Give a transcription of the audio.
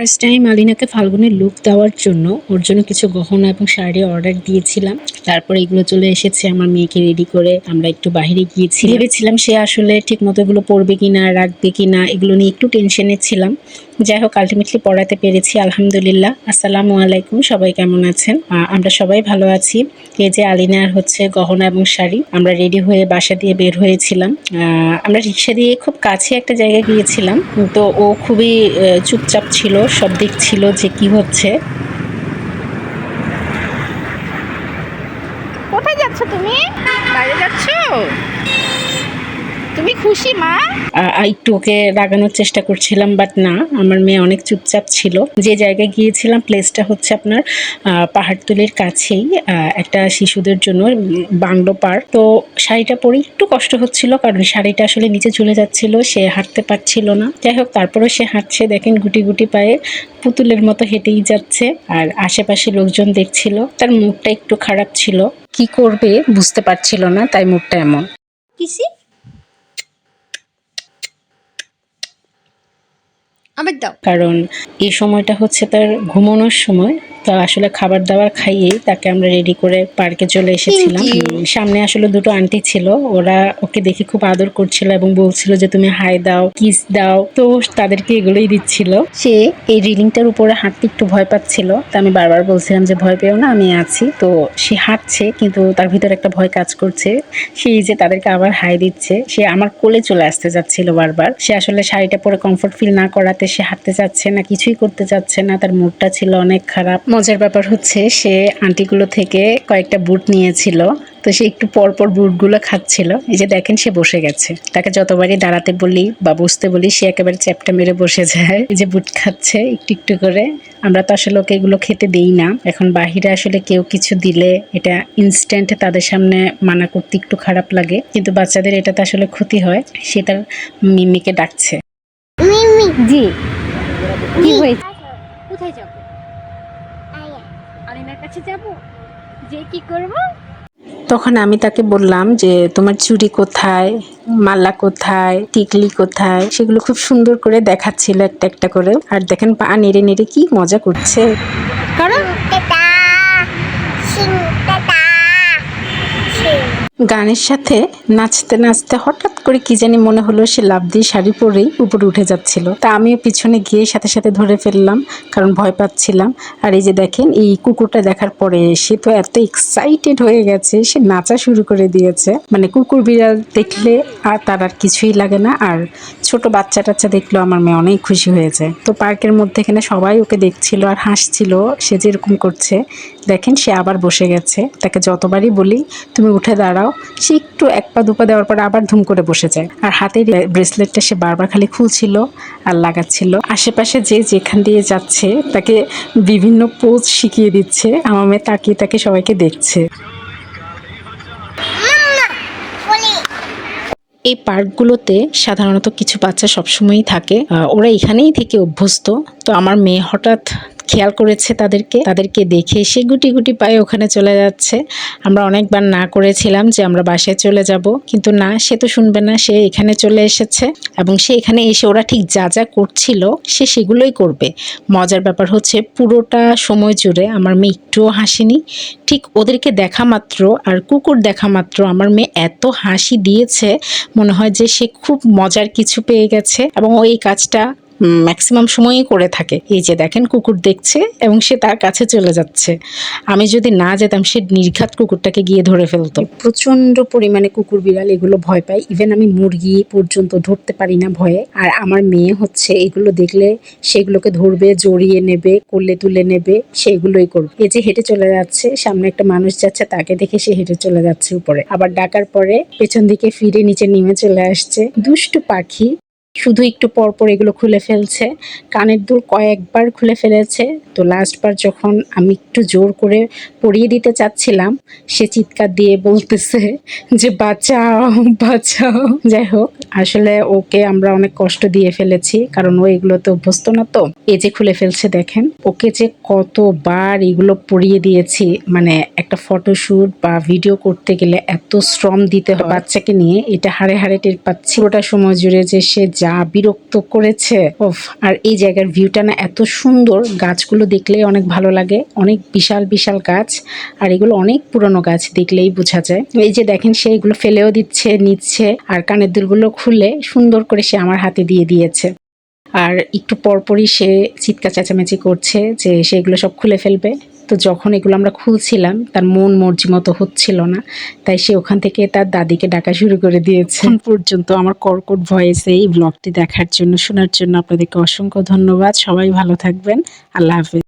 First time আলিনাকে ফাল্গুনের look দেওয়ার জন্য ওর জন্য কিছু গহনা এবং শাড়ি অর্ডার দিয়েছিলাম। তারপর এগুলো চলে এসেছে, আমার মেয়েকে রেডি করে আমরা একটু বাইরে গিয়েছি। ভেবেছিলাম সে আসলে ঠিক মতো এগুলো পরবে কিনা, রাখবে কিনা, এগুলো নিয়ে একটু টেনশনে ছিলাম। যাই হোক, আলটিমেটলি পড়াতে পেরেছি, আলহামদুলিল্লাহ। আসসালামু আলাইকুম, সবাই কেমন আছেন? আমরা সবাই ভালো আছি। এই যে আলিনার হচ্ছে গহনা এবং শাড়ি, আমরা রেডি হয়ে বাসা দিয়ে বের হয়েছিলাম। আমরা রিক্সা দিয়ে খুব কাছে একটা জায়গায় গিয়েছিলাম, তো ও খুবই চুপচাপ ছিল, সব দেখছিল যে কি হচ্ছে। কোথায় যাচ্ছ তুমি? বাইরে যাচ্ছ? তুমি খুশি মা? একটু ওকে রাগানোর চেষ্টা করছিলাম, বাট না, আমার মেয়ে অনেক চুপচাপ ছিল। যে জায়গায় গিয়েছিলাম প্লেসটা হচ্ছে আপনার পাহাড়তলির কাছেই, একটা শিশুদের জন্য বাংলো পার্ক। তো শাড়িটা পরে একটু কষ্ট হচ্ছিল, কারণ শাড়িটা আসলে নিচে ঝুলে যাচ্ছিল, সে হাঁটতে পারছিল না। যাই হোক, তারপরেও সে হাঁটছে, দেখেন গুটি গুটি পায়ে পুতুলের মতো হেঁটেই যাচ্ছে। আর আশেপাশে লোকজন দেখছিল, তার মুডটা একটু খারাপ ছিল, কি করবে বুঝতে পারছিল না, তাই মুডটা এমন। কিসি আবার দাও। কারণ এই সময়টা হচ্ছে তার ঘুমানোর সময়, তো আসলে খাবার দাবার খাইয়েই তাকে আমরা রেডি করে পার্কে চলে এসেছিলাম। সামনে আসলে দুটো আন্টি ছিল, ওরা ওকে দেখে খুব আদর করছিল এবং বলছিল যে তুমি হাই দাও, কিস দাও, তো তাদেরকে এগুলোই দিচ্ছিল। সে এই রিলিংটার উপরে হাঁটতে একটু ভয় পাচ্ছিল, তো আমি বারবার বলছিলাম যে ভয় পেও না, আমি আছি। তো সে হাঁটছে, কিন্তু তার ভিতরে একটা ভয় কাজ করছে। সেই যে তাদেরকে আবার হাই দিচ্ছে, সে আমার কোলে চলে আসতে যাচ্ছিল বারবার। সে আসলে শাড়িটা পরে কমফোর্ট ফিল না করাতে সে হাঁটতে চাচ্ছে না, কিছুই করতে চাচ্ছে না, তার মুডটা ছিল অনেক খারাপ। মজার ব্যাপার হচ্ছে সে আন্টিগুলো থেকে কয়েকটা বুট নিয়েছিল, তো সে একটু পর পর বুটগুলো খাচ্ছিল। এই যে দেখেন, সে বসে গেছে। তাকে যতবারই দাঁড়াতে বলি বা বসতে বলি, সে একেবারে চ্যাপটা মেরে বসে যায়। এই যে বুট খাচ্ছে একটু একটু করে। আমরা তো আসলে ওকে এগুলো খেতে দেই না। এখন বাহিরে আসলে কেউ কিছু দিলে এটা ইনস্ট্যান্ট তাদের সামনে মানা করতে একটু খারাপ লাগে, কিন্তু বাচ্চাদের এটাতে আসলে ক্ষতি হয়। সে তার মিমিকে ডাকছে। মিমি জি, কি হয়েছে? কোথায় যাব? আলিনার কাছে যাব। যে কি করব? তখন আমি তাকে বললাম যে তোমার চুড়ি কোথায়, মালা কোথায়, টিকলি কোথায়, সেগুলো খুব সুন্দর করে দেখাচ্ছিল একটা একটা করে। আর দেখেন পা নেড়ে নেড়ে কি মজা করছে। কারণ গানের সাথে নাচতে নাচতে হঠাৎ করে কি জানি মনে হলো সে লাফ দিয়ে শাড়ি পরেই উপরে উঠে যাচ্ছিল। তা আমিও পিছনে গিয়ে সাথে সাথে ধরে ফেললাম, কারণ ভয় পাচ্ছিলাম। আর এই যে দেখেন, এই কুকুরটা দেখার পরে সে তো এত এক্সাইটেড হয়ে গেছে, সে নাচা শুরু করে দিয়েছে। মানে কুকুর বিড়াল দেখলে আর তার আর কিছুই লাগে না। আর ছোট বাচ্চা টাচ্চা দেখলেও আমার মেয়ে অনেক খুশি হয়েছে। তো পার্কের মধ্যে এখানে সবাই ওকে দেখছিল আর হাসছিল, সে যেরকম করছে। দেখেন সে আবার বসে গেছে। তাকে যতবারই বলি তুমি উঠে দাঁড়াও, সে একটু এক পা দুপা দেওয়ার পর আবার ধুম করে বসে যায়। আর হাতের ব্রেসলেটটা সে বারবার খালি খুলছিল আর লাগাচ্ছিল। আশেপাশে যে যেখান দিয়ে যাচ্ছে তাকে বিভিন্ন পোজ শিখিয়ে দিচ্ছে। আমার মেয়ে তাকিয়ে তাকিয়ে সবাইকে দেখছে। এই পার্কগুলোতে সাধারণত কিছু বাচ্চা সবসময়ই থাকে, ওরা এখানেই থেকে অভ্যস্ত। তো আমার মেয়ে হঠাৎ খেয়াল করেছে তাদেরকে দেখে সে গুটি গুটি পায়ে ওখানে চলে যাচ্ছে। আমরা অনেকবার না করেছিলাম যে আমরা বাসায় চলে যাব, কিন্তু না, সে তো শুনবে না, সে এখানে চলে এসেছে এবং সে এখানে এসে ওরা ঠিক যা যা করছিল সে সেগুলোই করবে। মজার ব্যাপার হচ্ছে পুরোটা সময় জুড়ে আমার মেয়ে একটুও হাসেনি। ঠিক ওদেরকে দেখা মাত্র আর কুকুর দেখা মাত্র আমার মেয়ে এত হাসি দিয়েছে, মনে হয় যে সে খুব মজার কিছু পেয়ে গেছে এবং ও এই কাজটা ম্যাক্সিমাম সময়ই করে থাকে। এই যে দেখেন, কুকুর দেখছে এবং সে তার কাছে চলে যাচ্ছে। আমি যদি না যেতাম সে নির্ঘাত কুকুরটাকে গিয়ে ধরে ফেলতো। প্রচন্ড পরিমাণে কুকুর বিড়াল এগুলো ভয় পায়, ইভেন আমি মুরগি পর্যন্ত ধরতে পারি না ভয়ে। আর আমার মেয়ে হচ্ছে এগুলো দেখলে সেগুলোকে ধরবে, জড়িয়ে নেবে, কোলে তুলে নেবে, সেগুলোই করবে। এই যে হেঁটে চলে যাচ্ছে, সামনে একটা মানুষ যাচ্ছে, তাকে দেখে সে হেঁটে চলে যাচ্ছে উপরে, আবার ডাকার পরে পেছন দিকে ফিরে নিচে নেমে চলে আসছে। দুষ্টু পাখি। শুধু একটু পর পর এগুলো খুলে ফেলছে। কানের দুল কয়েকবার খুলে ফেলেছে। তো লাস্টবার যখন আমি একটু জোর করে পরিয়ে দিতে চাচ্ছিলাম, সে চিৎকার দিয়ে বলতেছে যে বাঁচাও বাঁচাও। যাই হোক, আসলে ওকে আমরা অনেক কষ্ট দিয়ে ফেলেছি, কারণ ও এগুলোতে অভ্যস্ত না। তো এই যে খুলে ফেলছে, দেখেন ওকে যে কতবার এগুলো পরিয়ে দিয়েছি। মানে একটা ফটোশুট বা ভিডিও করতে গেলে এত শ্রম দিতে হয় বাচ্চাকে নিয়ে, এটা হাড়ে হাড়ে টের পাচ্ছি। ওটা সময় জুড়ে যে সে যা বিরক্ত করেছে। ওফ! আর এই জায়গার ভিউটা না এত সুন্দর, গাছগুলো দেখলেই অনেক ভালো লাগে, অনেক বিশাল বিশাল গাছ, আর এগুলো অনেক পুরনো গাছ, দেখলেই বোঝা যায়। এই যে দেখেন সে এগুলো ফেলেও দিচ্ছে, নিচ্ছে, আর কানের দুলগুলো খুলে সুন্দর করে সে আমার হাতে দিয়ে দিয়েছে। আর একটু পরপরই সে চিৎকার চেঁচামেচি করছে যে সে এগুলো সব খুলে ফেলবে। তো যখন এগুলো আমরা খুলছিলাম তার মন মর্জি মতো হচ্ছিল না, তাই সে ওখান থেকে তার দাদিকে ডাকা শুরু করে দিয়েছে। এখন পর্যন্ত আমার কর্কট ভয়েসে এই ব্লগটি দেখার জন্য, শোনার জন্য আপনাদেরকে অসংখ্য ধন্যবাদ। সবাই ভালো থাকবেন। আল্লাহ হাফেজ।